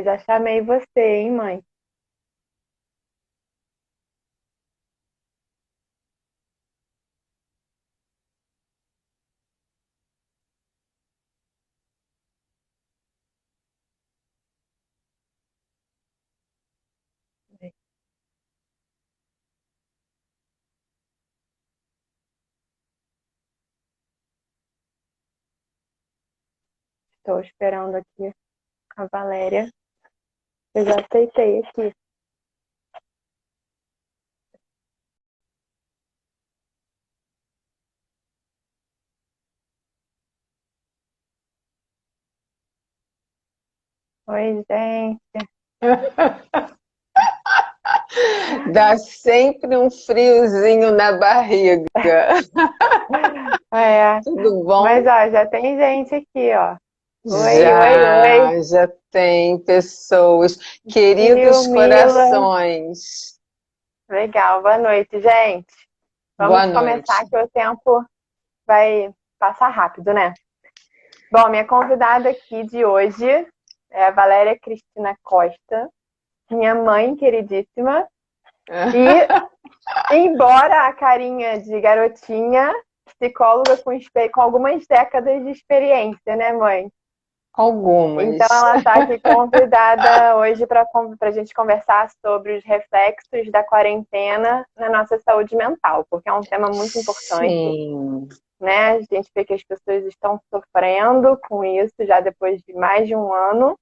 Eu já chamei você, hein, mãe? Estou esperando aqui a Valéria. Eu já aceitei aqui. Oi, gente. Dá sempre um friozinho na barriga. É, Tudo mas bom? ó, já tem gente aqui, ó. Oi, oi, oi. Já tem pessoas, Viu, queridos Mila? corações. Legal, boa noite, gente. Boa Vamos começar noite. que o tempo vai passar rápido, né? Bom, minha convidada aqui de hoje é a Valéria Cristina Costa, minha mãe queridíssima. E embora a carinha de garotinha, psicóloga com algumas décadas de experiência, né, mãe? Então, Algumas. ela está aqui convidada hoje para a gente conversar sobre os reflexos da quarentena na nossa saúde mental, porque é um tema muito importante, Sim. né? A gente vê que as pessoas estão sofrendo com isso já depois de mais de um ano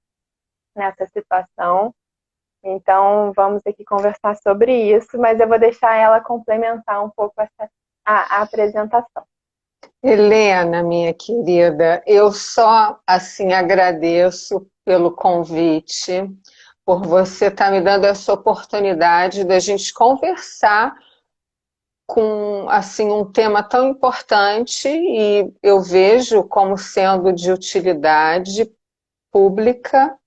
nessa situação. Então, vamos aqui conversar sobre isso, mas eu vou deixar ela complementar um pouco a apresentação. Helena, minha querida, eu só assim agradeço pelo convite, por você estar me dando essa oportunidade da gente conversar com assim um tema tão importante e eu vejo como sendo de utilidade pública.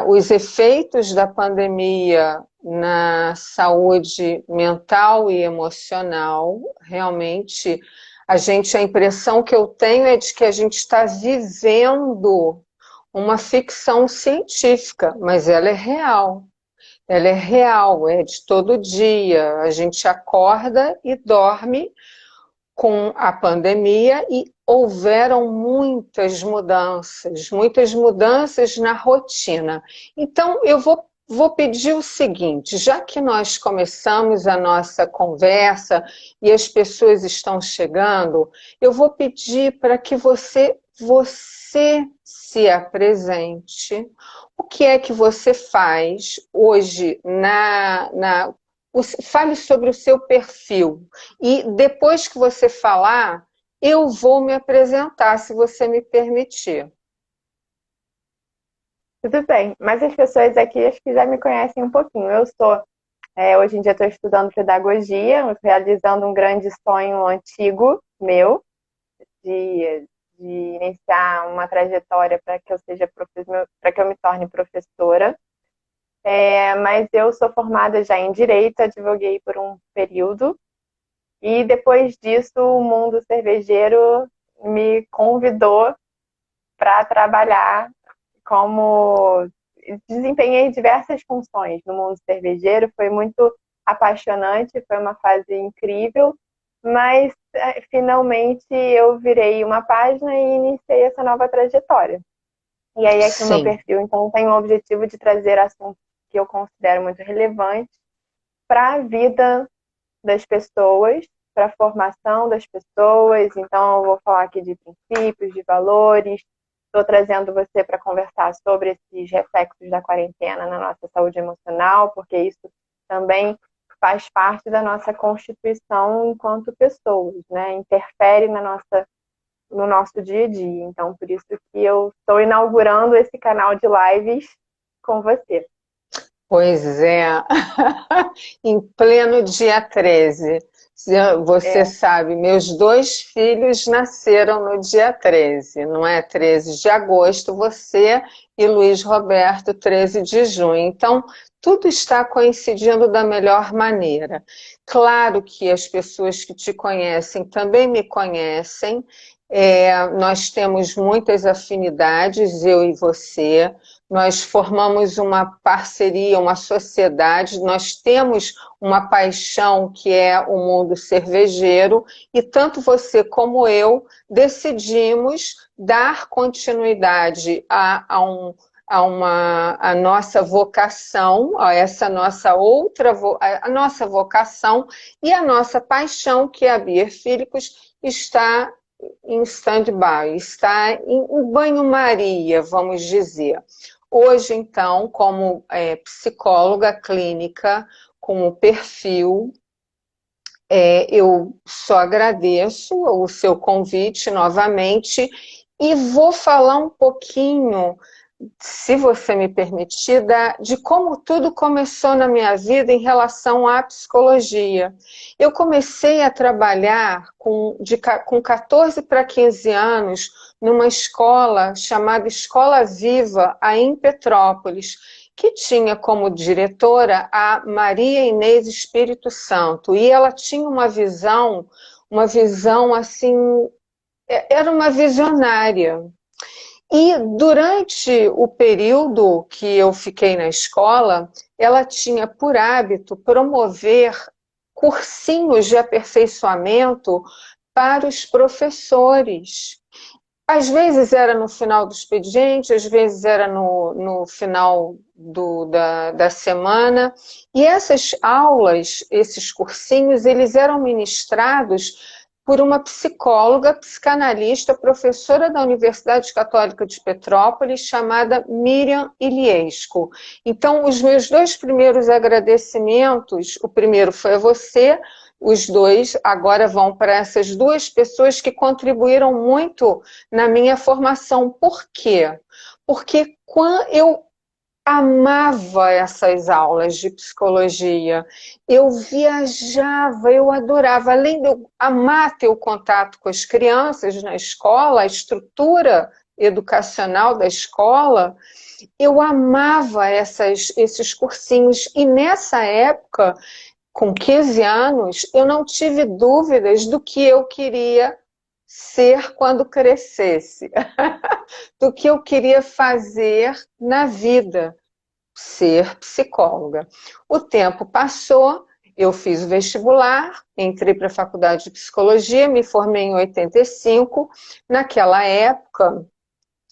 Os efeitos da pandemia na saúde mental e emocional, realmente, a impressão que eu tenho é de que a gente está vivendo uma ficção científica, mas ela é real. Ela é real, é de todo dia. A gente acorda e dorme com a pandemia e houveram muitas mudanças na rotina. Então, vou pedir o seguinte: já que nós começamos a nossa conversa e as pessoas estão chegando, eu vou pedir para que você se apresente. O que é que você faz hoje fale sobre o seu perfil. E depois que você falar, eu vou me apresentar, se você me permitir. Tudo bem, mas as pessoas aqui acho que já me conhecem um pouquinho. Hoje em dia estou estudando pedagogia, realizando um grande sonho antigo meu, de, de iniciar uma trajetória para que eu seja para que eu me torne professora. Mas eu sou formada já em Direito, advoguei por um período, e depois disso o mundo cervejeiro me convidou para trabalhar como desempenhei diversas funções no mundo cervejeiro, foi muito apaixonante, foi uma fase incrível, mas finalmente eu virei uma página e iniciei essa nova trajetória. E aí aqui o meu Sim, perfil, então, tem o objetivo de trazer assuntos que eu considero muito relevantes para a vida das pessoas, para a formação das pessoas. Então, eu vou falar aqui de princípios, de valores. Estou trazendo você para conversar sobre esses reflexos da quarentena na nossa saúde emocional, porque isso também faz parte da nossa constituição enquanto pessoas, né? Interfere no nosso dia a dia. Então, por isso que eu estou inaugurando esse canal de lives com você. pois é. Em pleno dia 13. Você É, sabe, meus dois filhos nasceram no dia 13, não é? 13 de agosto, você e Luiz Roberto, 13 de junho. Então, tudo está coincidindo da melhor maneira. Claro que as pessoas que te conhecem também me conhecem, Nós temos muitas afinidades, eu e você, nós formamos uma parceria, uma sociedade, nós temos uma paixão que é o mundo cervejeiro, e tanto você como eu decidimos dar continuidade a nossa vocação, a essa nossa a nossa vocação e a nossa paixão, que é a Bierfílicos, está em stand-by, está em banho-maria, vamos dizer. Hoje, então, como psicóloga clínica, como perfil, eu só agradeço o seu convite novamente e vou falar um pouquinho, se você me permitir, de como tudo começou na minha vida em relação à psicologia. Eu comecei a trabalhar com 14 para 15 anos numa escola chamada Escola Viva, aí em Petrópolis, que tinha como diretora a Maria Inês Espírito Santo, e ela tinha uma visão assim, era uma visionária. E durante o período que eu fiquei na escola, ela tinha por hábito promover cursinhos de aperfeiçoamento para os professores. Às vezes era no final do expediente, às vezes era no final da semana. E essas aulas, esses cursinhos, eles eram ministrados por uma psicóloga, psicanalista, professora da Universidade Católica de Petrópolis, chamada Miriam Iliesco. Então, os meus 2 primeiros agradecimentos, o primeiro foi a você, os 2 agora vão para essas 2 pessoas que contribuíram muito na minha formação. Por quê? Porque quando eu amava essas aulas de psicologia, eu viajava, eu adorava, além de eu amar ter o contato com as crianças na escola, a estrutura educacional da escola, eu amava esses cursinhos, e nessa época, com 15 anos, eu não tive dúvidas do que eu queria ser quando crescesse, do que eu queria fazer na vida, ser psicóloga. O tempo passou, eu fiz o vestibular, entrei para a faculdade de psicologia, me formei em 85. Naquela época,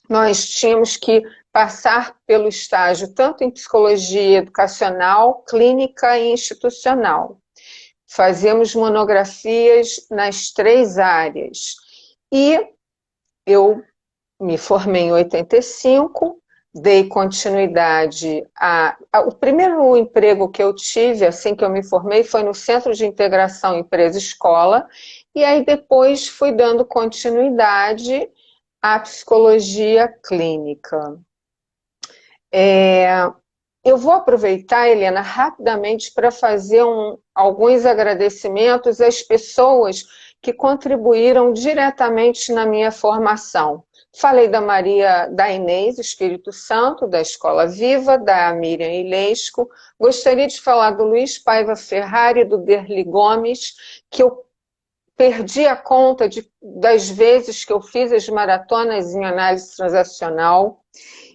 nós tínhamos que passar pelo estágio tanto em psicologia educacional, clínica e institucional. Fazíamos monografias nas 3 áreas. E eu me formei em 85, dei continuidade o primeiro emprego que eu tive, assim que eu me formei, foi no Centro de Integração Empresa-Escola, e aí depois fui dando continuidade à psicologia clínica. Eu vou aproveitar, Helena, rapidamente para fazer alguns agradecimentos às pessoas que contribuíram diretamente na minha formação. Falei da Inês Espírito Santo, da Escola Viva, da Miriam Ilesco. Gostaria de falar do Luiz Paiva Ferrari, do Derli Gomes, que eu perdi a conta das vezes que eu fiz as maratonas em análise transacional.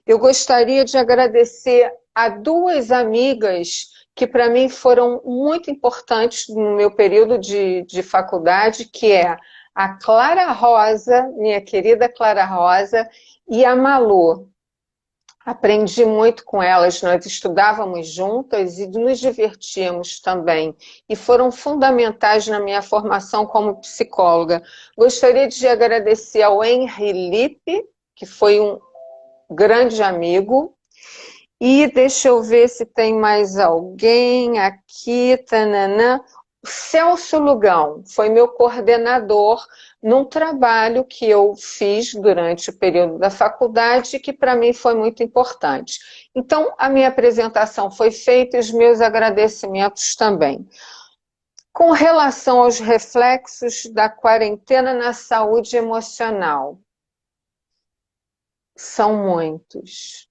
Eu gostaria de agradecer a 2 amigas que para mim foram muito importantes no meu período de faculdade, que é a Clara Rosa, minha querida Clara Rosa, e a Malu. Aprendi muito com elas, nós estudávamos juntas e nos divertíamos também, e foram fundamentais na minha formação como psicóloga. Gostaria de agradecer ao Henri Lippe, que foi um grande amigo. E deixa eu ver se tem mais alguém aqui. Tananã. O Celso Lugão foi meu coordenador num trabalho que eu fiz durante o período da faculdade, que para mim foi muito importante. Então, a minha apresentação foi feita e os meus agradecimentos também. Com relação aos reflexos da quarentena na saúde emocional, são muitos.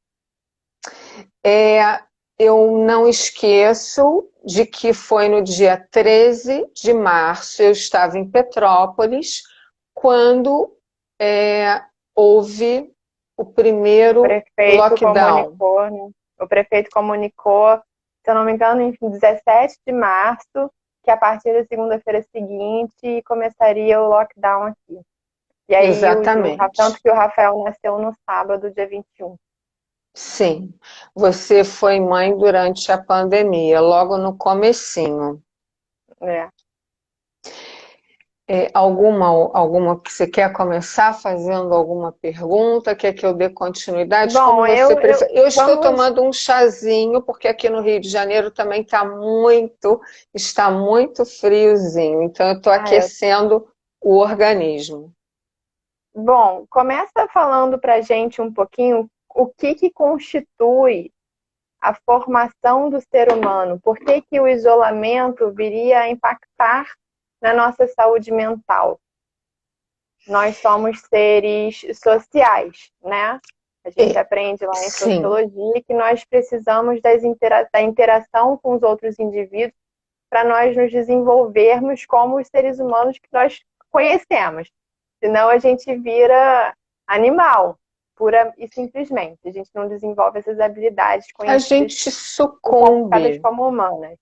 Eu não esqueço de que foi no dia 13 de março, eu estava em Petrópolis, quando houve o primeiro lockdown. Comunicou, né? O prefeito comunicou, se eu não me engano, em 17 de março, que a partir da segunda-feira seguinte começaria o lockdown aqui. E aí, tanto Exatamente. que o Rafael nasceu no sábado, dia 21. Sim, você foi mãe durante a pandemia, logo no comecinho. É. Alguma que você quer começar fazendo alguma pergunta? Quer que eu dê continuidade? Como Bom, você prefere? Eu estou vamos. tomando um chazinho, porque aqui no Rio de Janeiro também está muito friozinho, então eu estou aquecendo o organismo. Bom, começa falando pra gente um pouquinho o que constitui a formação do ser humano. Por que o isolamento viria a impactar na nossa saúde mental? Nós somos seres sociais, né? A gente aprende lá em sociologia que nós precisamos da interação com os outros indivíduos para nós nos desenvolvermos como os seres humanos que nós conhecemos. Senão a gente vira animal, pura e simplesmente. A gente não desenvolve essas habilidades conhecidas. A gente sucumbe. Como humanas.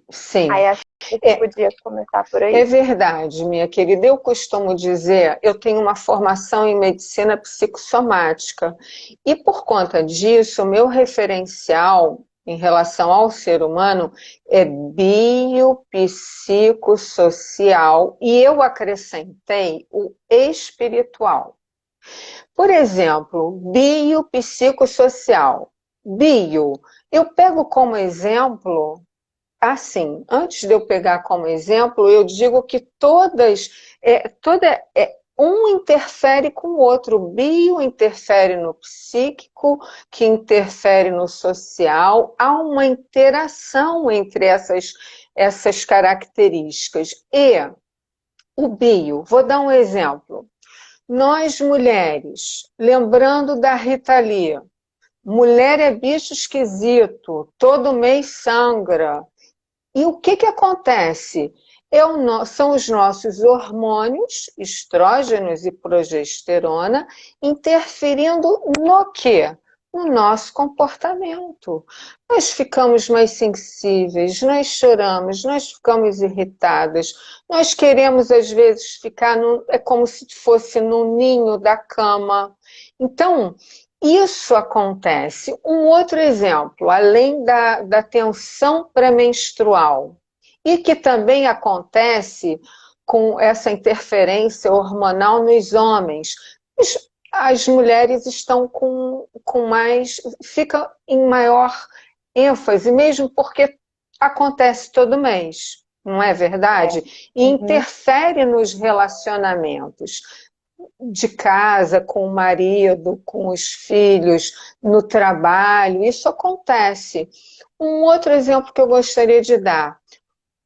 Sim. Aí acho que você podia começar por aí. É verdade, minha querida. Eu costumo dizer, eu tenho uma formação em medicina psicossomática. E por conta disso, o meu referencial em relação ao ser humano é biopsicossocial. E eu acrescentei o espiritual. Por exemplo, biopsicossocial. Bio, eu pego como exemplo. Assim, antes de eu pegar como exemplo, eu digo que um interfere com o outro. O bio interfere no psíquico, que interfere no social. Há uma interação entre essas características. E o bio, vou dar um exemplo. Nós mulheres, lembrando da Rita Lee, mulher é bicho esquisito, todo mês sangra. E o que acontece? São os nossos hormônios, estrógenos e progesterona, interferindo no quê? No nosso comportamento. Nós ficamos mais sensíveis, nós choramos, nós ficamos irritadas, nós queremos às vezes ficar, é como se fosse no ninho da cama. Então, isso acontece. Um outro exemplo, além da tensão pré-menstrual, e que também acontece com essa interferência hormonal nos homens. As mulheres estão fica em maior ênfase, mesmo porque acontece todo mês, não é verdade? E interfere nos relacionamentos de casa, com o marido, com os filhos, no trabalho, isso acontece. Um outro exemplo que eu gostaria de dar,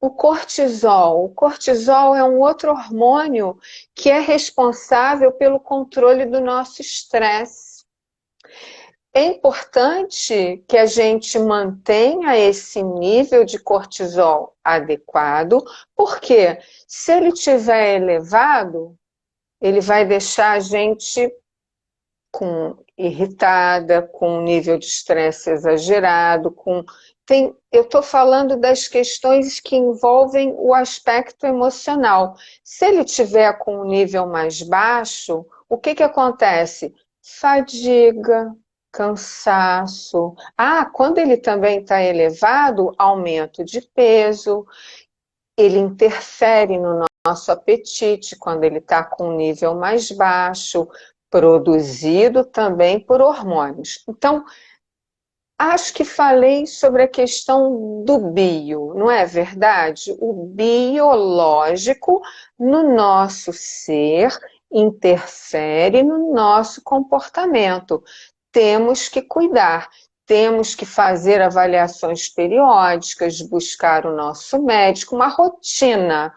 o cortisol. O cortisol é um outro hormônio que é responsável pelo controle do nosso estresse. É importante que a gente mantenha esse nível de cortisol adequado, porque se ele estiver elevado, ele vai deixar a gente irritada, com um nível de estresse exagerado, eu estou falando das questões que envolvem o aspecto emocional. Se ele tiver com um nível mais baixo, o que acontece? Fadiga, cansaço. Quando ele também está elevado, aumento de peso, ele interfere no nosso apetite quando ele está com um nível mais baixo, produzido também por hormônios. Então, acho que falei sobre a questão do bio, não é verdade? O biológico no nosso ser interfere no nosso comportamento. Temos que cuidar. Temos que fazer avaliações periódicas, buscar o nosso médico, uma rotina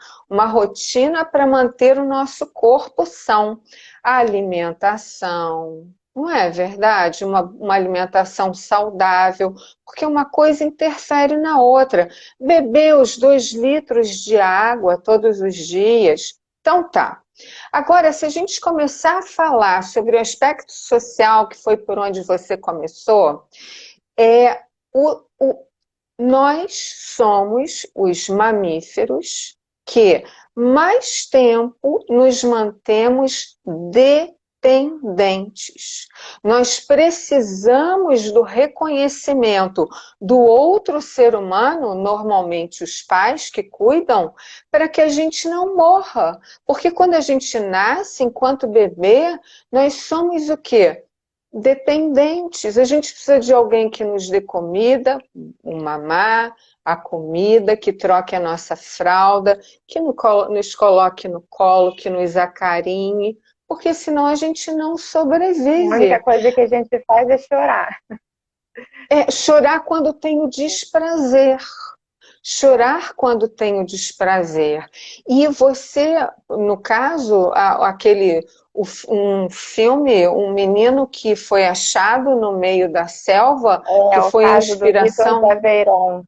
para manter o nosso corpo são. A alimentação, não é verdade? Uma alimentação saudável, porque uma coisa interfere na outra. Beber os 2 litros de água todos os dias. Então tá, Agora, se a gente começar a falar sobre o aspecto social, que foi por onde você começou, o, o, nós somos os mamíferos que mais tempo nos mantemos dependentes. Nós precisamos do reconhecimento do outro ser humano, normalmente os pais que cuidam, para que a gente não morra. Porque quando a gente nasce, enquanto bebê, nós somos o quê? Dependentes. A gente precisa de alguém que nos dê comida, o mamá, a comida, que troque a nossa fralda, que nos coloque no colo, que nos acarinhe, porque senão a gente não A única sobrevive. coisa que a gente faz é chorar. É chorar quando tem o desprazer. Chorar quando tem o desprazer. E você, no caso, um filme, um menino que foi achado no meio da selva, que É o foi caso do Vitor inspiração. Zaveiron.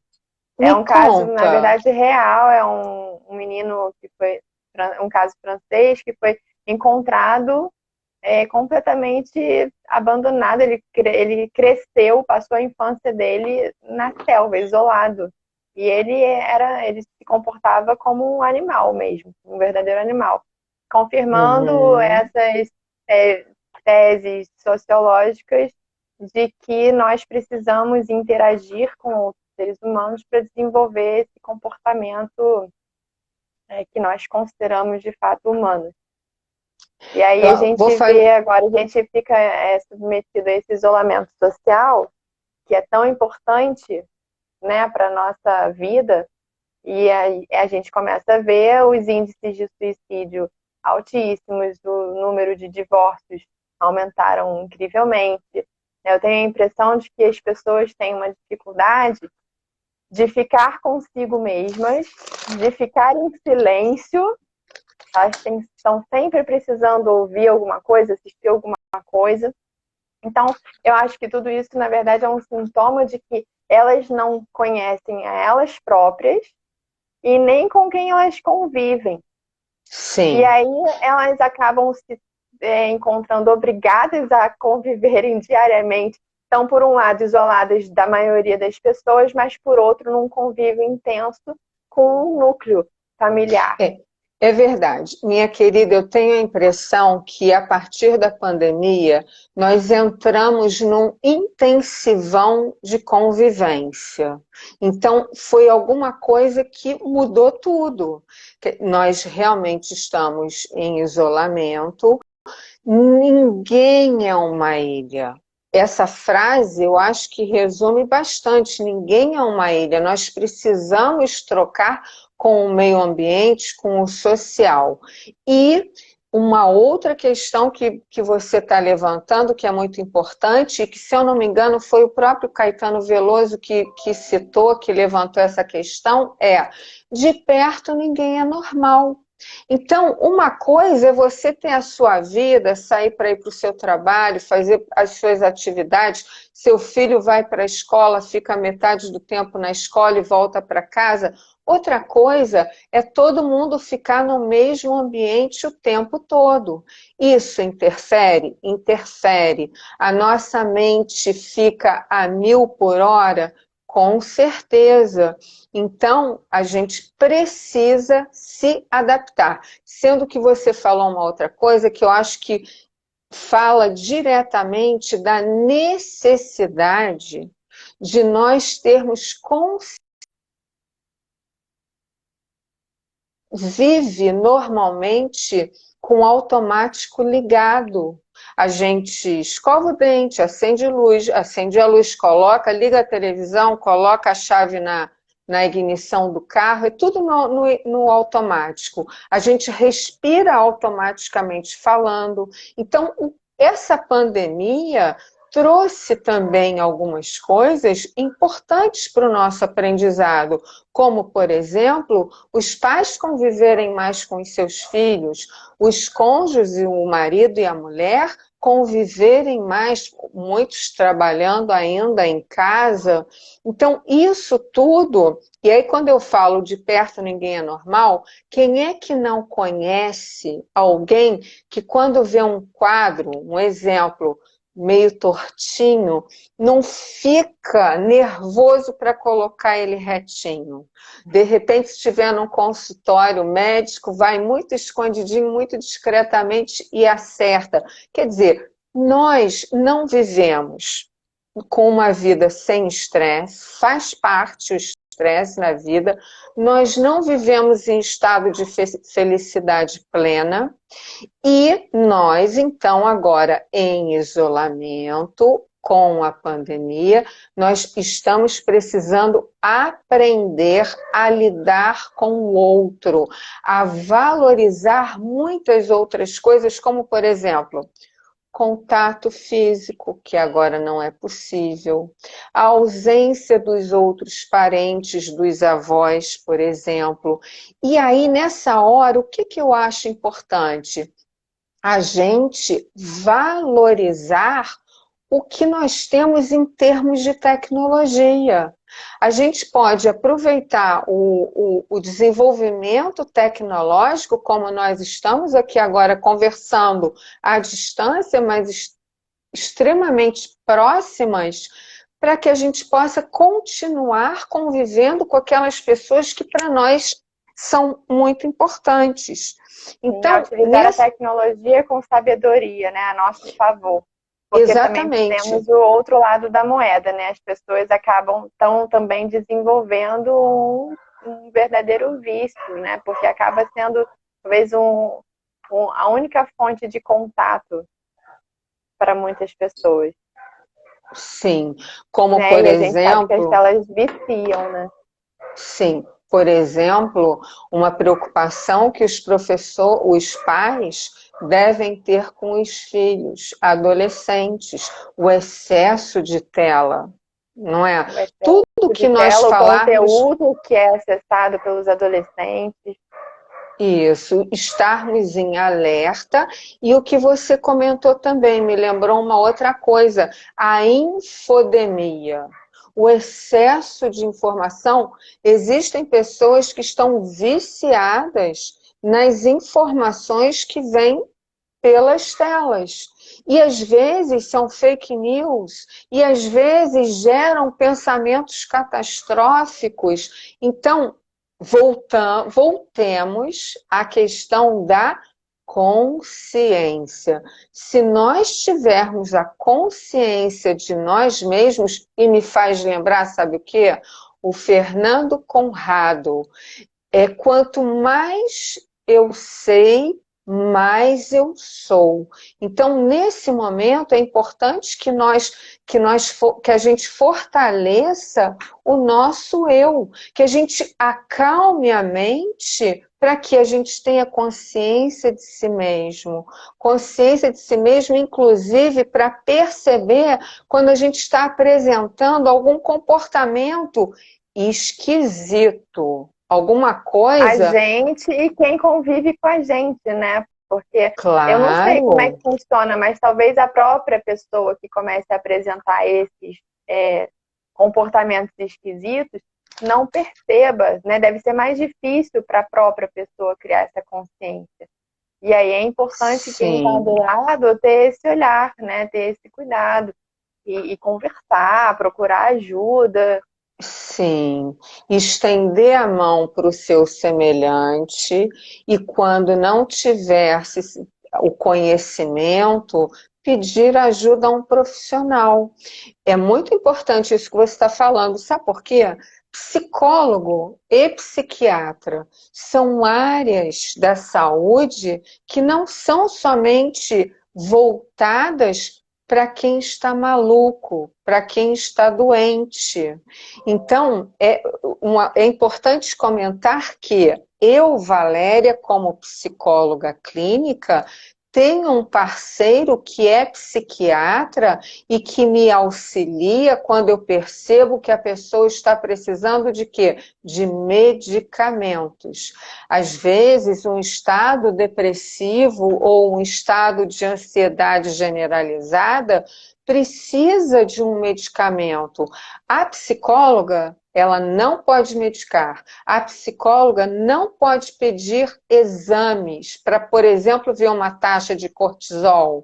Me É um caso, na conta. verdade, real. É um menino que foi um caso francês que foi encontrado completamente abandonado. Ele cresceu, passou a infância dele na selva, isolado. E ele se comportava como um animal mesmo, um verdadeiro animal. Confirmando Uhum. essas é, teses sociológicas de que nós precisamos interagir com outros seres humanos para desenvolver esse comportamento que nós consideramos de fato humano. E aí a Então, vou gente fazer. vê agora, a gente fica submetido a esse isolamento social, que é tão importante, né, para a nossa vida, e aí a gente começa a ver os índices de suicídio altíssimos, o número de divórcios aumentaram incrivelmente. Eu tenho a impressão de que as pessoas têm uma dificuldade de ficar consigo mesmas, de ficar em silêncio. Elas estão sempre precisando ouvir alguma coisa, assistir alguma coisa. Então, eu acho que tudo isso, na verdade, é um sintoma de que elas não conhecem a elas próprias e nem com quem elas convivem. E Sim. aí elas acabam se encontrando obrigadas a conviverem diariamente. Então, por um lado, isoladas da maioria das pessoas, mas por outro, num convívio intenso com um núcleo familiar. É, é verdade. Minha querida, eu tenho a impressão que a partir da pandemia nós entramos num intensivão de convivência. Então, foi alguma coisa que mudou tudo. Nós realmente estamos em isolamento. Ninguém é uma ilha. Essa frase eu acho que resume bastante. Ninguém é uma ilha. Nós precisamos trocar com o meio ambiente, com o social. E uma outra questão que você está levantando, que é muito importante, e que, se eu não me engano, foi o próprio Caetano Veloso que citou, que levantou essa questão, de perto ninguém é normal. Então, uma coisa é você ter a sua vida, sair para ir para o seu trabalho, fazer as suas atividades, seu filho vai para a escola, fica metade do tempo na escola e volta para casa. Outra coisa é todo mundo ficar no mesmo ambiente o tempo todo. Isso interfere? Interfere. A nossa mente fica a 1000 por hora? Com certeza. Então, a gente precisa se adaptar. Sendo que você falou uma outra coisa que eu acho que fala diretamente da necessidade de nós termos consciência. Vive normalmente com o automático ligado. A gente escova o dente, acende a luz, coloca, liga a televisão, coloca a chave na ignição do carro, é tudo no automático. A gente respira automaticamente falando. Então, essa pandemia trouxe também algumas coisas importantes para o nosso aprendizado, como, por exemplo, os pais conviverem mais com os seus filhos, os cônjuges, o marido e a mulher, conviverem mais, muitos trabalhando ainda em casa. Então, isso tudo, e aí quando eu falo de perto ninguém é normal, quem é que não conhece alguém que quando vê um quadro, um exemplo, meio tortinho, não fica nervoso para colocar ele retinho. De repente, se estiver num consultório médico, vai muito escondidinho, muito discretamente e acerta. Quer dizer, nós não vivemos com uma vida sem estresse, faz parte o estresse na vida, nós não vivemos em estado de felicidade plena, e nós, então, agora em isolamento, com a pandemia, nós estamos precisando aprender a lidar com o outro, a valorizar muitas outras coisas, como, por exemplo, contato físico, que agora não é possível, a ausência dos outros parentes, dos avós, por exemplo. E aí, nessa hora, o que eu acho importante? A gente valorizar o que nós temos em termos de tecnologia. A gente pode aproveitar o desenvolvimento tecnológico, como nós estamos aqui agora conversando à distância, mas extremamente próximas, para que a gente possa continuar convivendo com aquelas pessoas que para nós são muito importantes. Então, utilizar a tecnologia com sabedoria, né, a nosso favor. Porque exatamente. Também temos o outro lado da moeda, né? As pessoas estão também desenvolvendo um verdadeiro vício, né? Porque acaba sendo talvez a única fonte de contato para muitas pessoas. Sim, como né? por E a gente sabe que as exemplo, telas viciam, né? sim, por exemplo, uma preocupação que os pais devem ter com os filhos, adolescentes, o excesso de tela, não é? Tudo que nós o falarmos, conteúdo que é acessado pelos adolescentes. isso, estarmos em alerta. E o que você comentou também me lembrou uma outra coisa, a infodemia. O excesso de informação, existem pessoas que estão viciadas nas informações que vêm pelas telas. E às vezes são fake news, e às vezes geram pensamentos catastróficos. Então, voltemos à questão da consciência. Se nós tivermos a consciência de nós mesmos, e me faz lembrar, sabe o quê? O Fernando Conrado. Quanto mais eu sei, mais eu sou. Então, nesse momento, é importante que a gente fortaleça o nosso eu, que a gente acalme a mente para que a gente tenha consciência de si mesmo. Consciência de si mesmo, inclusive, para perceber quando a gente está apresentando algum comportamento esquisito. Alguma coisa. A gente e quem convive com a gente, né? Porque Claro. Eu não sei como é que funciona, mas talvez a própria pessoa que comece a apresentar esses comportamentos esquisitos não perceba, né? Deve ser mais difícil para a própria pessoa criar essa consciência. E aí é importante quem está do lado ter esse olhar, né? Ter esse cuidado e conversar, procurar ajuda. Sim, estender a mão para o seu semelhante e quando não tiver o conhecimento, pedir ajuda a um profissional. É muito importante isso que você está falando, sabe por quê? Psicólogo e psiquiatra são áreas da saúde que não são somente voltadas para quem está maluco, para quem está doente. Então, é importante comentar que eu, Valéria, como psicóloga clínica, tenho um parceiro que é psiquiatra e que me auxilia quando eu percebo que a pessoa está precisando de quê? De medicamentos. Às vezes, um estado depressivo ou um estado de ansiedade generalizada precisa de um medicamento. A psicóloga, ela não pode medicar. A psicóloga não pode pedir exames para, por exemplo, ver uma taxa de cortisol.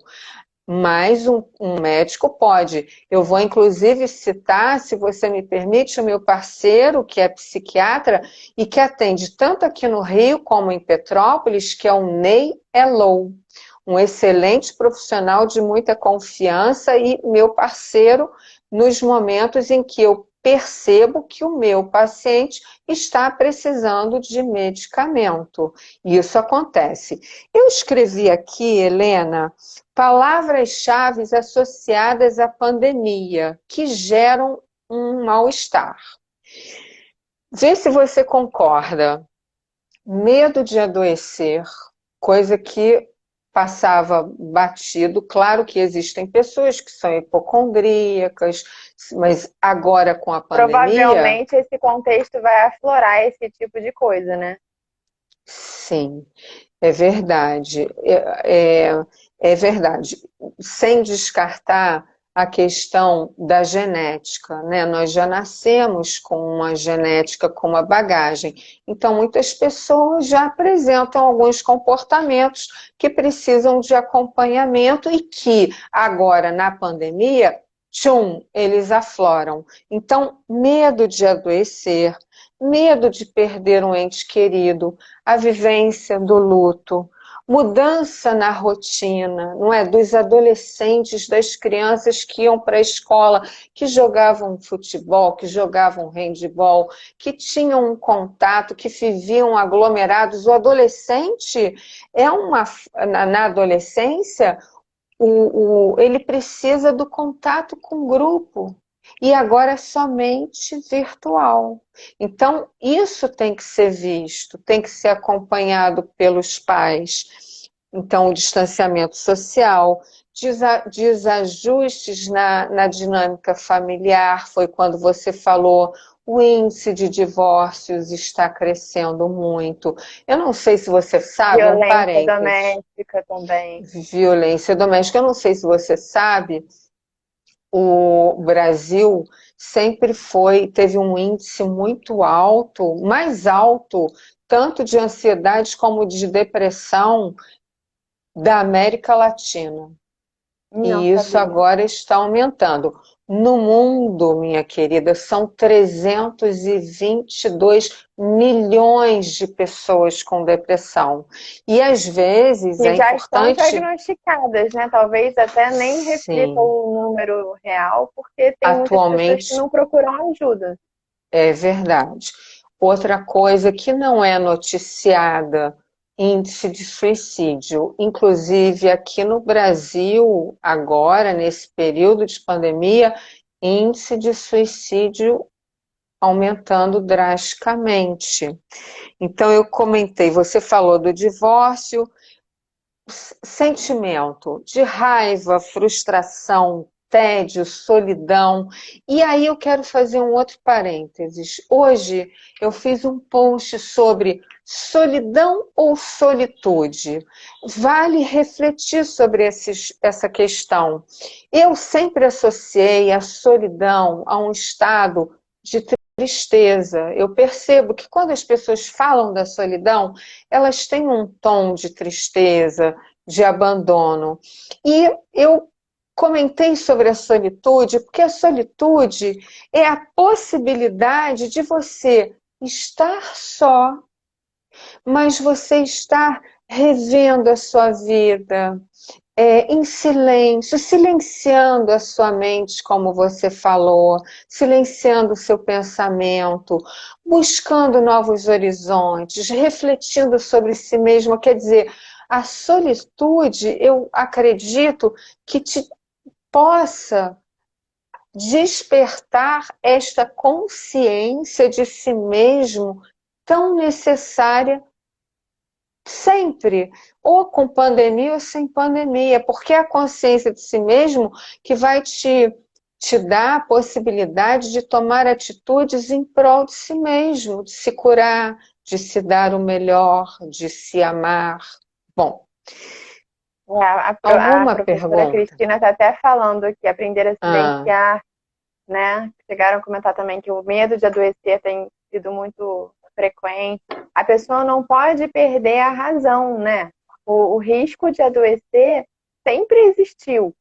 Mas um médico pode. Eu vou, inclusive, citar, se você me permite, o meu parceiro, que é psiquiatra e que atende tanto aqui no Rio como em Petrópolis, que é o Ney Elou. Um excelente profissional de muita confiança e meu parceiro nos momentos em que eu percebo que o meu paciente está precisando de medicamento. Isso acontece. Eu escrevi aqui, Helena, palavras-chave associadas à pandemia que geram um mal-estar. Vê se você concorda. Medo de adoecer, coisa que passava batido. Claro que existem pessoas que são hipocondríacas, mas agora com a pandemia... Provavelmente esse contexto vai aflorar esse tipo de coisa, né? Sim, é verdade. É verdade. Sem descartar a questão da genética, né? Nós já nascemos com uma genética, com uma bagagem. Então, muitas pessoas já apresentam alguns comportamentos que precisam de acompanhamento e que, agora, na pandemia, tchum, eles afloram. Então, medo de adoecer, medo de perder um ente querido, a vivência do luto, mudança na rotina, não é? Dos adolescentes, das crianças que iam para a escola, que jogavam futebol, que jogavam handebol, que tinham um contato, que viviam aglomerados. O adolescente na adolescência, ele precisa do contato com o grupo. E agora é somente virtual. Então, isso tem que ser visto, tem que ser acompanhado pelos pais. Então, o distanciamento social, desajustes na dinâmica familiar, foi quando você falou, o índice de divórcios está crescendo muito. Eu não sei se você sabe, um Violência parênteses, doméstica também. violência doméstica, eu não sei se você sabe, o Brasil sempre teve um índice muito alto, mais alto, tanto de ansiedade como de depressão da América Latina. Não E isso sabia. agora está aumentando. No mundo, minha querida, são 322 milhões de pessoas com depressão. E às vezes E é já estão importante, diagnosticadas, né? Talvez até nem reflita sim, o número real, porque tem muitas pessoas que atualmente não procuram ajuda. é verdade. Outra coisa que não é noticiada, índice de suicídio. Inclusive, aqui no Brasil, agora, nesse período de pandemia, índice de suicídio aumentando drasticamente. Então, eu comentei, você falou do divórcio, sentimento de raiva, frustração, tédio, solidão. E aí eu quero fazer um outro parênteses. Hoje eu fiz um post sobre solidão ou solitude. Vale refletir sobre essa questão. Eu sempre associei a solidão a um estado de tristeza. Eu percebo que quando as pessoas falam da solidão, elas têm um tom de tristeza, de abandono. E eu comentei sobre a solitude, porque a solitude é a possibilidade de você estar só, mas você estar revendo a sua vida, em silêncio, silenciando a sua mente, como você falou, silenciando o seu pensamento, buscando novos horizontes, refletindo sobre si mesmo. Quer dizer, a solitude, eu acredito que te possa despertar esta consciência de si mesmo tão necessária Sempre, ou com pandemia ou sem pandemia, porque é a consciência de si mesmo que vai te dar a possibilidade de tomar atitudes em prol de si mesmo, de se curar, de se dar o melhor, de se amar. Bom, A alguma professora pergunta? Cristina está até falando aqui, aprender a Ah, silenciar, né? Chegaram a comentar também que o medo de adoecer tem sido muito frequente. A pessoa não pode perder a razão, né? O risco de adoecer sempre existiu.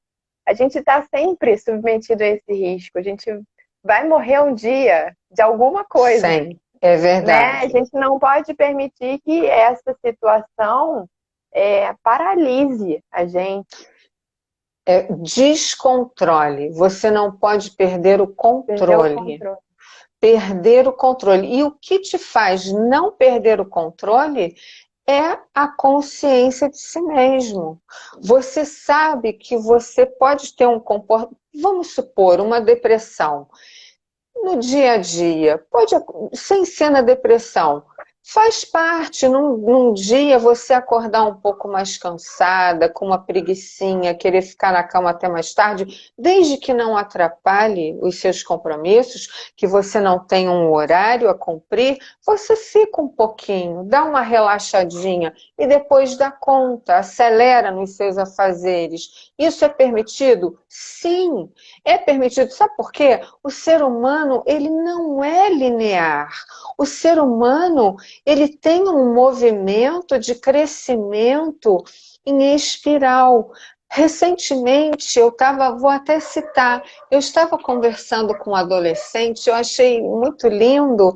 A gente está sempre submetido a esse risco. A gente vai morrer um dia de alguma coisa, sim, é né? A verdade. gente não pode permitir que essa situação paralise a gente, É descontrole. Você não pode perder o perder o controle. controle. Perder o controle. E o que te faz não perder o controle é a consciência de si mesmo. Você sabe que você pode ter um comportamento, vamos supor, uma depressão. No dia a dia, pode, sem ser na depressão, faz parte, num dia você acordar um pouco mais cansada, com uma preguicinha, querer ficar na cama até mais tarde, desde que não atrapalhe os seus compromissos, que você não tenha um horário a cumprir, você fica um pouquinho, dá uma relaxadinha e depois dá conta, acelera nos seus afazeres. Isso é permitido? Sim, é permitido. Sabe por quê? O ser humano, ele não é linear. O ser humano, ele tem um movimento de crescimento em espiral. Recentemente, vou até citar, eu estava conversando com um adolescente, eu achei muito lindo,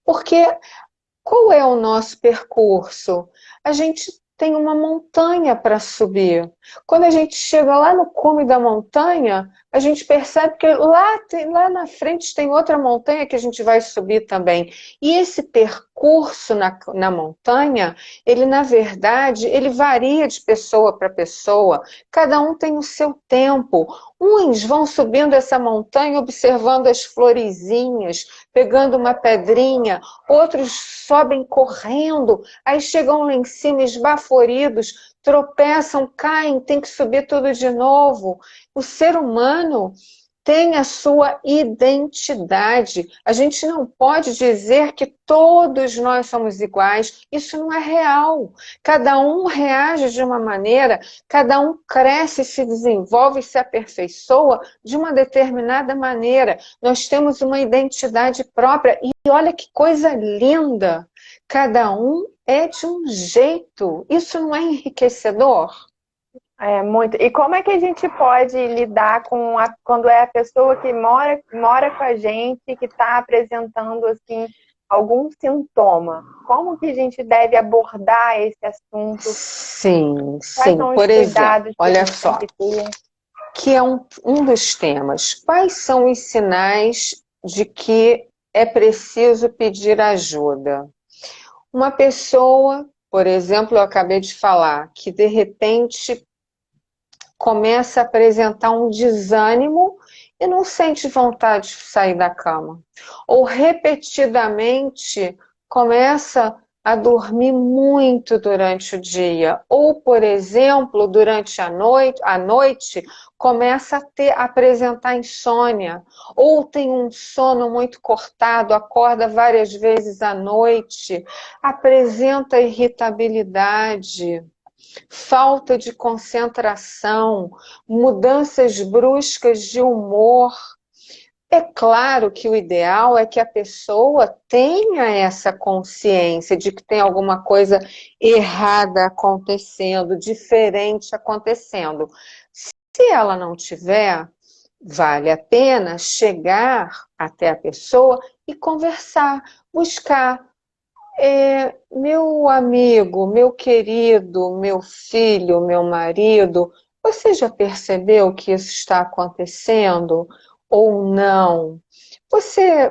porque qual é o nosso percurso? A gente tem uma montanha para subir. Quando a gente chega lá no cume da montanha, a gente percebe que lá na frente tem outra montanha que a gente vai subir também. E esse percurso na montanha, ele na verdade, ele varia de pessoa para pessoa. Cada um tem o seu tempo. Uns vão subindo essa montanha observando as florezinhas, pegando uma pedrinha, outros sobem correndo, aí chegam lá em cima esbaforidos, tropeçam, caem, tem que subir tudo de novo. O ser humano tem a sua identidade. A gente não pode dizer que todos nós somos iguais. Isso não é real. Cada um reage de uma maneira, cada um cresce, se desenvolve, se aperfeiçoa de uma determinada maneira. Nós temos uma identidade própria. E olha que coisa linda! Cada um é de um jeito. Isso não é enriquecedor? É muito. E como é que a gente pode lidar quando é a pessoa que mora com a gente, que está apresentando assim algum sintoma? Como que a gente deve abordar esse assunto? Sim, Quais sim. são os Por exemplo, cuidados que a olha gente tem só, que ter? que é um dos temas. Quais são os sinais de que é preciso pedir ajuda? Uma pessoa, por exemplo, eu acabei de falar, que de repente começa a apresentar um desânimo e não sente vontade de sair da cama. Ou repetidamente começa a dormir muito durante o dia. Ou, por exemplo, durante a noite começa a apresentar insônia. Ou tem um sono muito cortado, acorda várias vezes à noite, apresenta irritabilidade, falta de concentração, mudanças bruscas de humor. É claro que o ideal é que a pessoa tenha essa consciência de que tem alguma coisa errada acontecendo, diferente acontecendo. Se ela não tiver, vale a pena chegar até a pessoa e conversar, buscar meu amigo, meu querido, meu filho, meu marido, você já percebeu que isso está acontecendo ou não? Você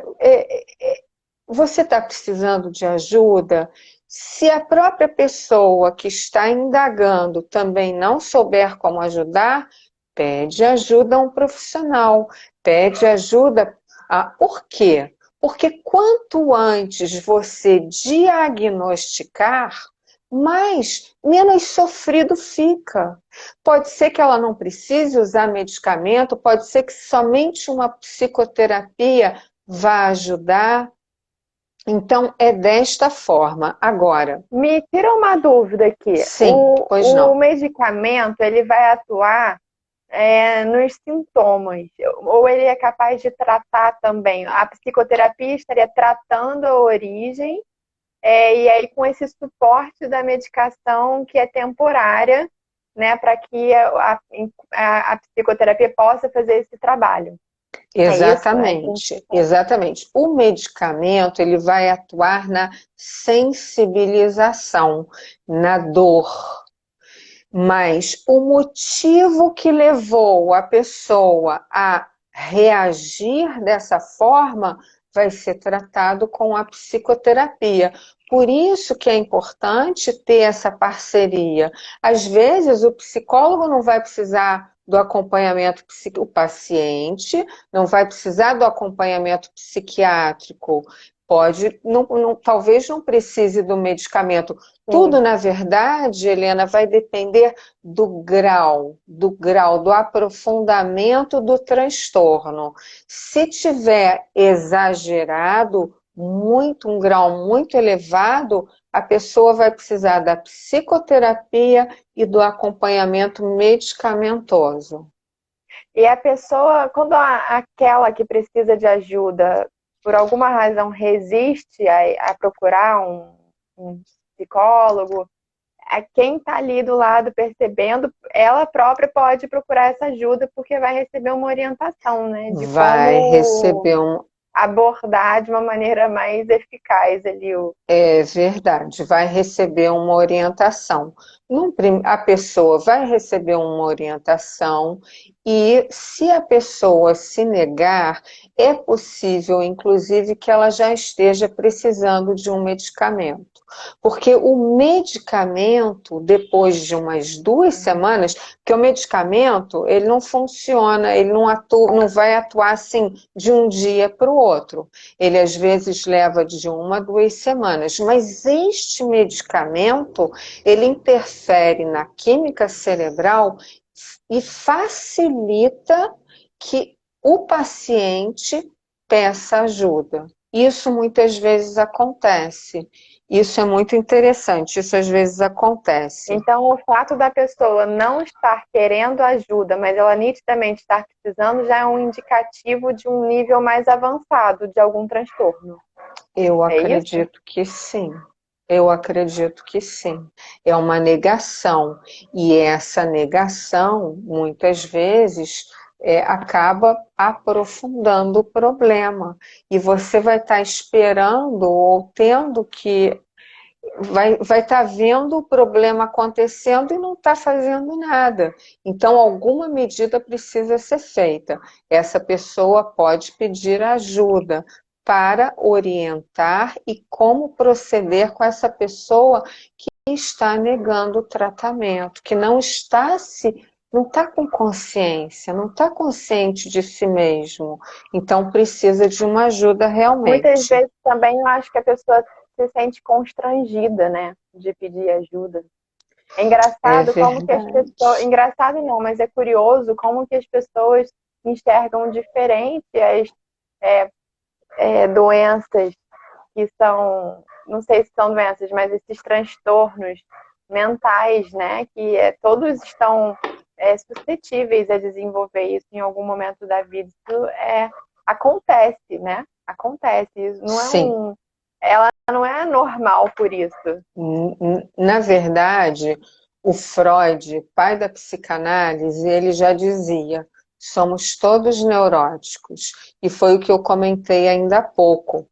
você está precisando de ajuda? Se a própria pessoa que está indagando também não souber como ajudar, pede ajuda a um profissional, pede ajuda Por quê? Porque quanto antes você diagnosticar, mais menos sofrido fica. Pode ser que ela não precise usar medicamento, pode ser que somente uma psicoterapia vá ajudar. Então, é desta forma. Agora, Me tira uma dúvida aqui. sim, pois O não. medicamento, ele vai atuar nos sintomas, ou ele é capaz de tratar também? A psicoterapia estaria tratando a origem, e aí com esse suporte da medicação que é temporária, né, para que a psicoterapia possa fazer esse trabalho. É isso? É assim que Exatamente, funciona. exatamente. O medicamento, ele vai atuar na sensibilização, na dor. Mas o motivo que levou a pessoa a reagir dessa forma vai ser tratado com a psicoterapia. Por isso que é importante ter essa parceria. Às vezes o psicólogo não vai precisar do acompanhamento o paciente não vai precisar do acompanhamento psiquiátrico. Pode, talvez não precise do medicamento. Sim. Tudo, na verdade, Helena, vai depender do aprofundamento do transtorno. Se tiver exagerado, um grau muito elevado, a pessoa vai precisar da psicoterapia e do acompanhamento medicamentoso. E a pessoa, quando aquela que precisa de ajuda, por alguma razão resiste a procurar um psicólogo, quem está ali do lado percebendo, ela própria pode procurar essa ajuda porque vai receber uma orientação, né, de Vai como receber um, abordar de uma maneira mais eficaz ali o. É verdade, vai receber uma orientação. A pessoa vai receber uma orientação e, se a pessoa se negar, é possível, inclusive, que ela já esteja precisando de um medicamento. Porque o medicamento, depois de umas 2 semanas, porque o medicamento, ele não funciona, ele não atua, não vai atuar assim de um dia para o outro. Ele às vezes leva de 1 a 2 semanas, mas este medicamento, ele interfere na química cerebral e facilita que o paciente peça ajuda. Isso muitas vezes acontece. Isso é muito interessante, isso às vezes acontece. Então, o fato da pessoa não estar querendo ajuda, mas ela nitidamente estar precisando, já é um indicativo de um nível mais avançado de algum transtorno. Eu É isso? acredito que sim. Eu acredito que sim. É uma negação. E essa negação, muitas vezes, acaba aprofundando o problema. E você vai estar esperando ou tendo que. Vai estar vendo o problema acontecendo e não está fazendo nada. Então, alguma medida precisa ser feita. Essa pessoa pode pedir ajuda para orientar e como proceder com essa pessoa que está negando o tratamento, que não está com consciência, não está consciente de si mesmo. Então, precisa de uma ajuda Muitas realmente. vezes também eu acho que a pessoa se sente constrangida, né, de pedir ajuda. É É engraçado como que as verdade. pessoas. Engraçado não, mas é curioso como que as pessoas enxergam diferente as doenças que são. Não sei se são doenças, mas esses transtornos mentais, né? Que todos estão suscetíveis a desenvolver isso em algum momento da vida. Isso acontece, né? Acontece. Isso não é Sim. ela não é normal por isso. Na verdade, o Freud, pai da psicanálise, ele já dizia: somos todos neuróticos. E foi o que eu comentei ainda há pouco.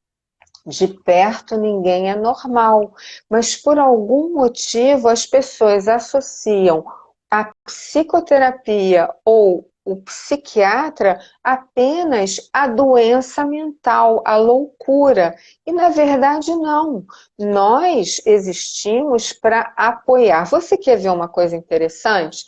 De perto ninguém é normal, mas por algum motivo as pessoas associam a psicoterapia ou o psiquiatra apenas à doença mental, à loucura. E na verdade não. Nós existimos para apoiar. Você quer ver uma coisa interessante?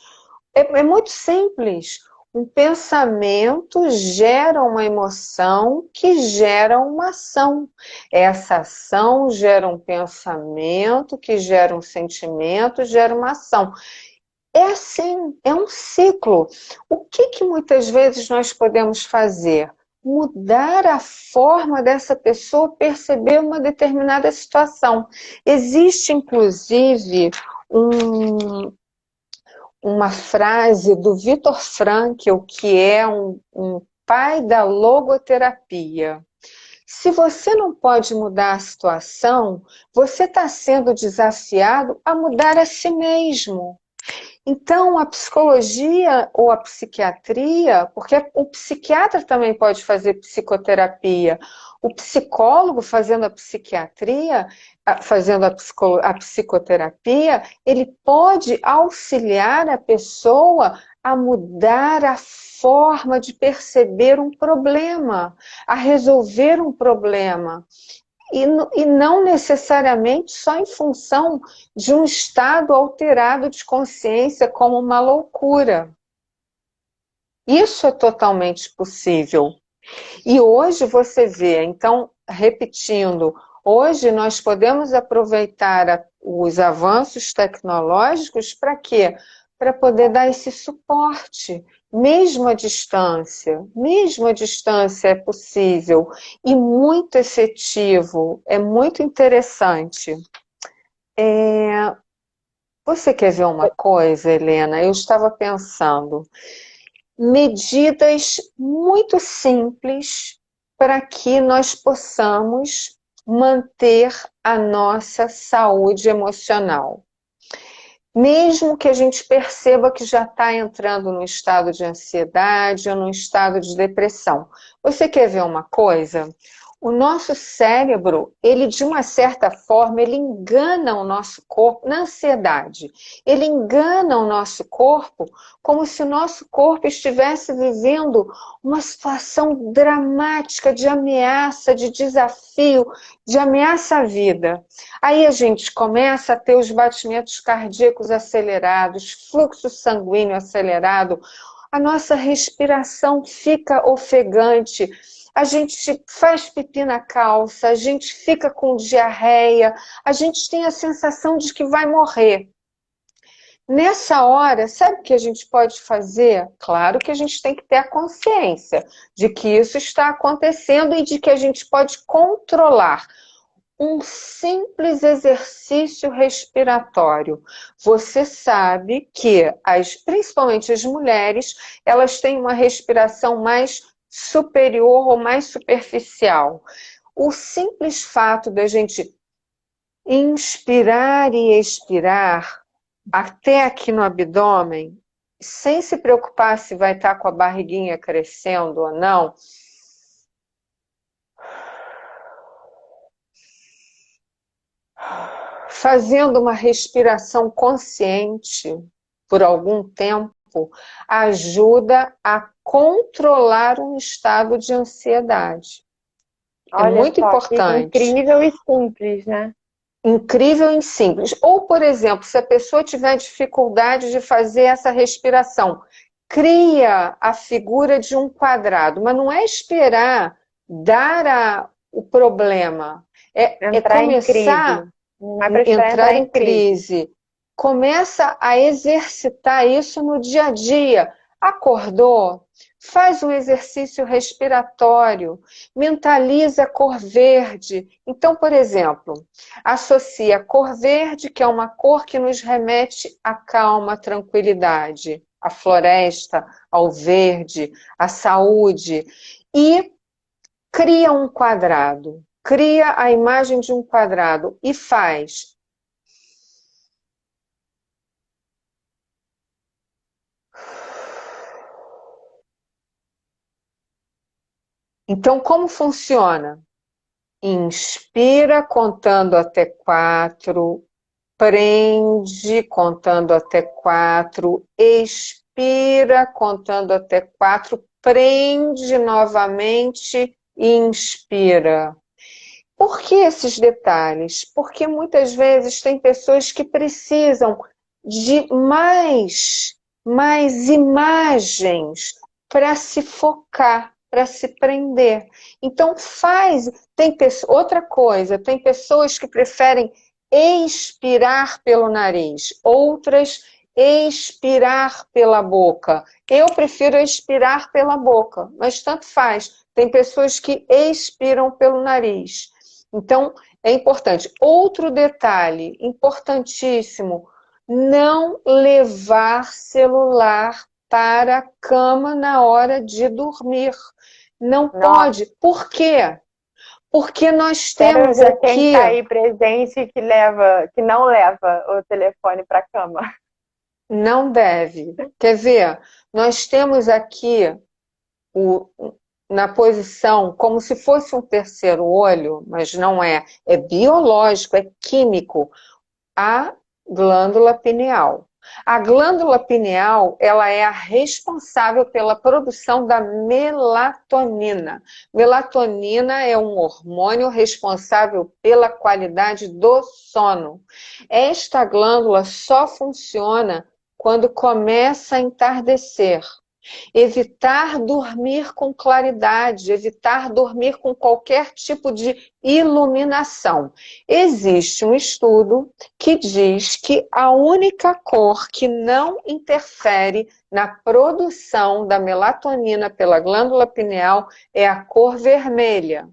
É muito simples. Um pensamento gera uma emoção que gera uma ação. Essa ação gera um pensamento que gera um sentimento, gera uma ação. É assim, é um ciclo. O que muitas vezes nós podemos fazer? Mudar a forma dessa pessoa perceber uma determinada situação. Existe, inclusive, uma frase do Viktor Frankl, que é um pai da logoterapia. Se você não pode mudar a situação, você está sendo desafiado a mudar a si mesmo. Então, a psicologia ou a psiquiatria, porque o psiquiatra também pode fazer psicoterapia, o psicólogo fazendo a psiquiatria, fazendo a psicoterapia, ele pode auxiliar a pessoa a mudar a forma de perceber um problema, a resolver um problema. E não necessariamente só em função de um estado alterado de consciência, como uma loucura. Isso é totalmente possível. E hoje você vê, então, repetindo, hoje nós podemos aproveitar os avanços tecnológicos para quê? Para poder dar esse suporte, mesmo à distância é possível e muito efetivo, é muito interessante. Você quer ver uma coisa, Helena? Eu estava pensando, medidas muito simples para que nós possamos manter a nossa saúde emocional. Mesmo que a gente perceba que já está entrando num estado de ansiedade ou num estado de depressão. Você quer ver uma coisa? O nosso cérebro, ele de uma certa forma, ele engana o nosso corpo na ansiedade. Ele engana o nosso corpo como se o nosso corpo estivesse vivendo uma situação dramática de ameaça, de desafio, de ameaça à vida. Aí a gente começa a ter os batimentos cardíacos acelerados, fluxo sanguíneo acelerado, a nossa respiração fica ofegante, a gente faz pipi na calça, a gente fica com diarreia, a gente tem a sensação de que vai morrer. Nessa hora, sabe o que a gente pode fazer? Claro que a gente tem que ter a consciência de que isso está acontecendo e de que a gente pode controlar. Um simples exercício respiratório. Você sabe que, principalmente as mulheres, elas têm uma respiração mais superior ou mais superficial. O simples fato da gente inspirar e expirar até aqui no abdômen, sem se preocupar se vai estar com a barriguinha crescendo ou não, fazendo uma respiração consciente por algum tempo, ajuda a controlar um estado de ansiedade. Olha, é muito só, importante. Que incrível e simples, né? Incrível e simples. Ou, por exemplo, se a pessoa tiver dificuldade de fazer essa respiração, cria a figura de um quadrado, mas não é esperar dar o problema, é começar entrar em crise. Começa a exercitar isso no dia a dia. Acordou? Faz um exercício respiratório, mentaliza a cor verde. Então, por exemplo, associa a cor verde, que é uma cor que nos remete à calma, à tranquilidade, à floresta, ao verde, à saúde, e cria um quadrado. Cria a imagem de um quadrado e faz. Então, como funciona? Inspira contando até 4, prende contando até 4, expira contando até 4, prende novamente e inspira. Por que esses detalhes? Porque muitas vezes tem pessoas que precisam de mais imagens para se focar, para se prender. Então outra coisa, tem pessoas que preferem expirar pelo nariz, outras expirar pela boca. Eu prefiro expirar pela boca, mas tanto faz. Tem pessoas que expiram pelo nariz. Então, é importante. Outro detalhe importantíssimo, não levar celular para a cama na hora de dormir. Não Nossa, pode. Por quê? Porque nós quero temos ver quem aqui, está aí presente que não leva o telefone para a cama. não deve. Quer ver? Nós temos aqui o, na posição como se fosse um terceiro olho, mas não é. É biológico, é químico. A glândula pineal. A glândula pineal, ela é a responsável pela produção da melatonina. Melatonina é um hormônio responsável pela qualidade do sono. Esta glândula só funciona quando começa a entardecer. Evitar dormir com claridade, evitar dormir com qualquer tipo de iluminação. Existe um estudo que diz que a única cor que não interfere na produção da melatonina pela glândula pineal é a cor vermelha.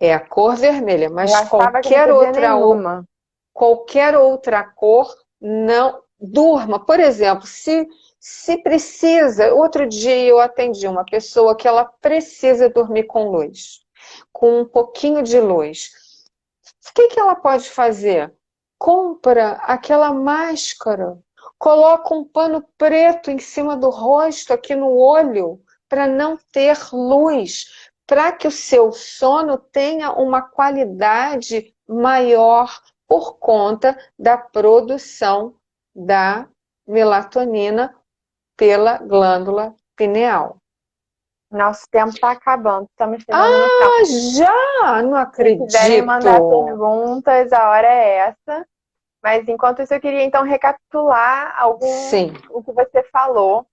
É a cor vermelha, Eu mas achava que não podia nenhuma. qualquer outra cor não durma. Por exemplo, se precisa, outro dia eu atendi uma pessoa que ela precisa dormir com luz, com um pouquinho de luz. O que ela pode fazer? Compra aquela máscara, coloca um pano preto em cima do rosto, aqui no olho, para não ter luz, para que o seu sono tenha uma qualidade maior por conta da produção da melatonina pela glândula pineal. Nosso tempo está acabando, estamos chegando no final. Ah, já? Não Se quiserem mandar acredito. perguntas, a hora é essa. Mas enquanto isso, eu queria então recapitular Sim, o que você falou,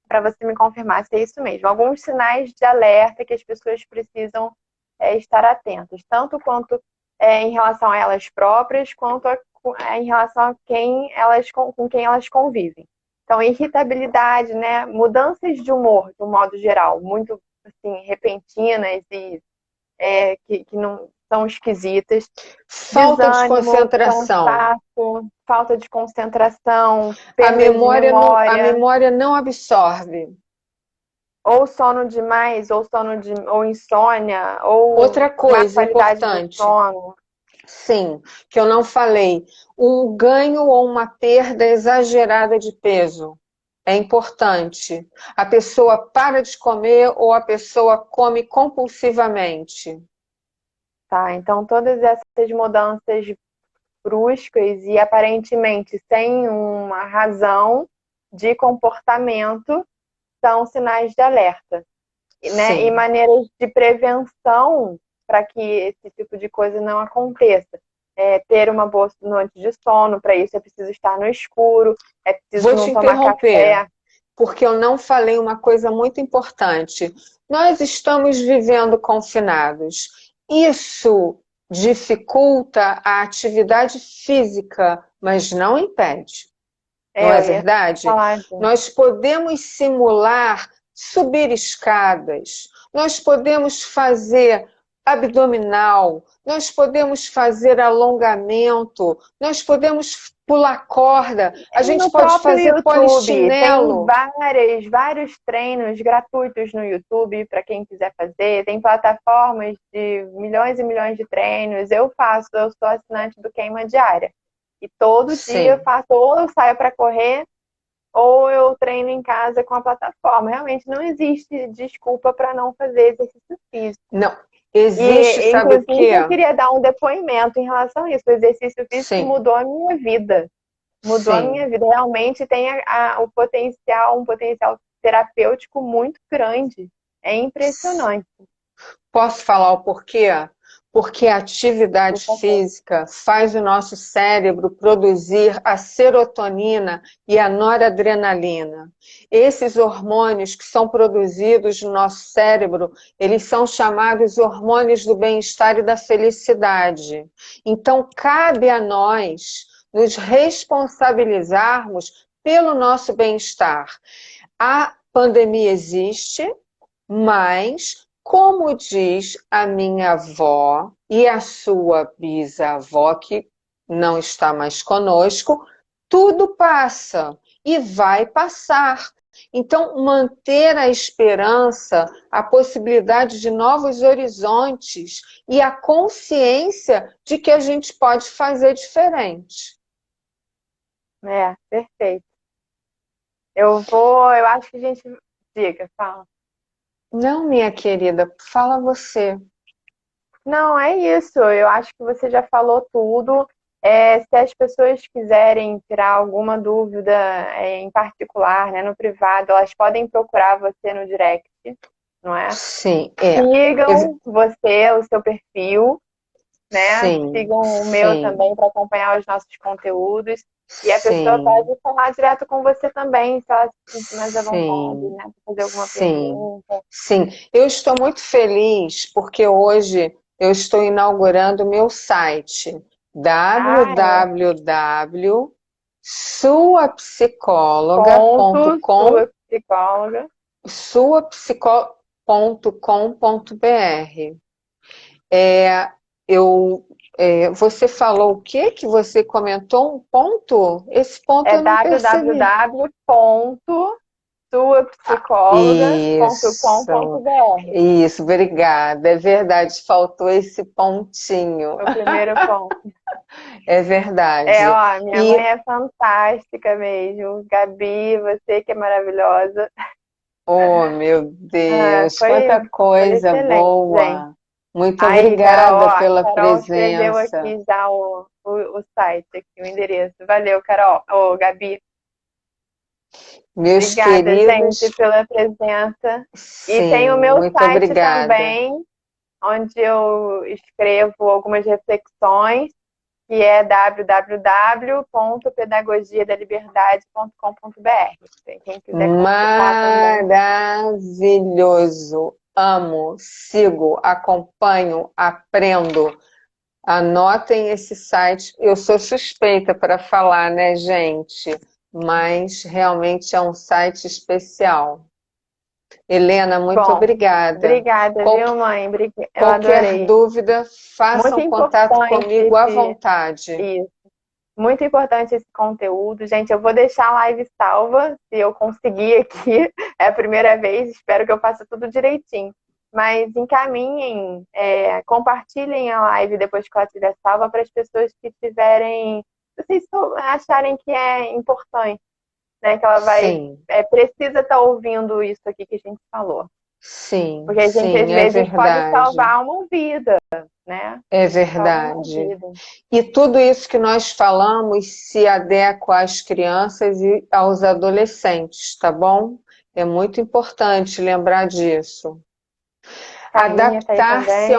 para você me confirmar se é isso mesmo. Alguns sinais de alerta que as pessoas precisam estar atentas, tanto quanto em relação a elas próprias, quanto em relação a com quem elas convivem. Então, irritabilidade, né? Mudanças de humor, de um modo geral, muito assim, repentinas e que não são esquisitas. falta de Desânimo, concentração. cansaço, falta de concentração, perda de A memória, memória não absorve. ou sono demais, ou insônia, ou Outra má coisa qualidade do importante, sono. sim, que eu não falei, um ganho ou uma perda exagerada de peso. É importante. A pessoa para de comer ou a pessoa come compulsivamente. Tá? Então, todas essas mudanças bruscas e aparentemente sem uma razão de comportamento são sinais de alerta, né? E Sim, maneiras de prevenção para que esse tipo de coisa não aconteça. Ter uma boa noite de sono, para isso é preciso estar no escuro, é preciso vou não te tomar interromper, café. porque eu não falei uma coisa muito importante. Nós estamos vivendo confinados. Isso dificulta a atividade física, mas não impede. Não é Eu ia verdade? falar disso. Nós podemos simular subir escadas, nós podemos fazer abdominal, nós podemos fazer alongamento, nós podemos pular corda, a gente No pode próprio fazer YouTube, tem polichinelo. vários treinos gratuitos no YouTube para quem quiser fazer. Tem plataformas de milhões e milhões de treinos. Eu sou assinante do Queima Diária. E todo dia eu Sim, faço, ou eu saio para correr, ou eu treino em casa com a plataforma. Realmente não existe desculpa para não fazer exercício físico. não. Existe, E, sabe o quê? inclusive, eu queria dar um depoimento em relação a isso. O exercício físico Sim, mudou a minha vida. Mudou a sim. minha vida. Realmente tem um potencial terapêutico muito grande. É impressionante. Posso falar o porquê? Porque a atividade física faz o nosso cérebro produzir a serotonina e a noradrenalina. Esses hormônios que são produzidos no nosso cérebro, eles são chamados hormônios do bem-estar e da felicidade. Então, cabe a nós nos responsabilizarmos pelo nosso bem-estar. A pandemia existe, mas, como diz a minha avó e a sua bisavó, que não está mais conosco, tudo passa e vai passar. Então, manter a esperança, a possibilidade de novos horizontes e a consciência de que a gente pode fazer diferente. Perfeito. Eu acho que a gente... Diga, fala. Não, minha querida, fala você. Não, é isso. Eu acho que você já falou tudo. Se as pessoas quiserem tirar alguma dúvida em particular, né, no privado, elas podem procurar você no direct, não é? Sim, Sigam você, o seu perfil, né? Sim, Sigam o meu também para acompanhar os nossos conteúdos. E a pessoa pode falar direto com você também, se ela se sentir mais à vontade, né? Fazer alguma pergunta. Sim, eu estou muito feliz porque hoje eu estou inaugurando o meu site www.suapsicóloga.com suapsicóloga.com.br. Você falou o quê? Que você comentou um ponto? Esse ponto eu não percebi. www.suapsicóloga.com.br. Isso, obrigada. É verdade, faltou esse pontinho. O primeiro ponto. É verdade. Minha mãe é fantástica mesmo. Gabi, você que é maravilhosa. Oh, meu Deus, quanta coisa boa. Gente. Muito obrigada pela Carol escreveu presença. aqui já o site, aqui, o endereço. Valeu, Carol. Gabi. Meus Obrigada, queridos, gente, pela presença. sim, E tem o meu muito site obrigada. também, onde eu escrevo algumas reflexões, que é www.pedagogiadaliberdade.com.br. Quem quiser consultar também. Maravilhoso. Amo, sigo, acompanho, aprendo. Anotem esse site. Eu sou suspeita para falar, né, gente? Mas realmente é um site especial. Helena, muito obrigada. Obrigada, viu, mãe? Eu Qualquer adorei. dúvida, façam contato comigo à vontade. Isso. Muito importante esse conteúdo. Gente, eu vou deixar a live salva, se eu conseguir aqui. É a primeira vez, espero que eu faça tudo direitinho. Mas encaminhem, compartilhem a live depois que ela estiver salva para as pessoas que tiverem, vocês acharem que é importante, né? Que ela precisa estar ouvindo isso aqui que a gente falou. Sim, porque a gente às vezes pode salvar uma vida, né? É verdade. E tudo isso que nós falamos se adequa às crianças e aos adolescentes, tá bom? É muito importante lembrar disso. Adaptar-se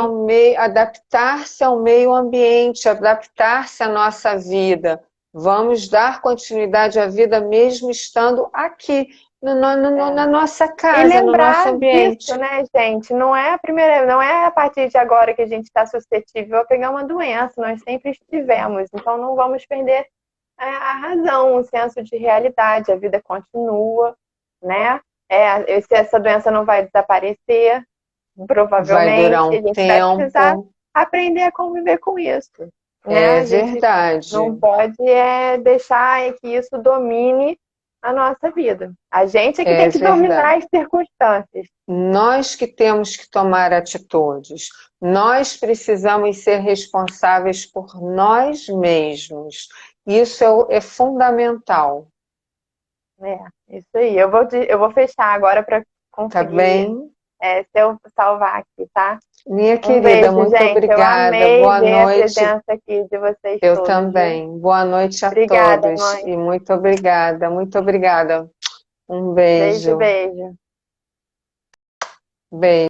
ao meio ambiente, adaptar-se à nossa vida. Vamos dar continuidade à vida mesmo estando aqui, na nossa casa, no nosso ambiente. Disso, né, gente? Não é a partir de agora que a gente está suscetível a pegar uma doença, nós sempre estivemos. Então não vamos perder a razão, o senso de realidade, a vida continua, né? Essa doença não vai desaparecer. Provavelmente vai durar a gente vai precisar aprender a conviver com isso. Né? É verdade. Não pode deixar que isso domine a nossa vida. A gente é que tem que dominar as circunstâncias. Nós que temos que tomar atitudes. Nós precisamos ser responsáveis por nós mesmos. Isso é fundamental. Isso aí. Eu vou fechar agora para conseguir. Tá bem? Se eu salvar aqui, tá? Minha querida, beijo, muito gente. obrigada. Eu amei Boa ver noite. A presença aqui de vocês eu todos. também. Viu? Boa noite a obrigada, todos. Mãe. E muito obrigada, muito obrigada. Um beijo. Beijo. Beijo.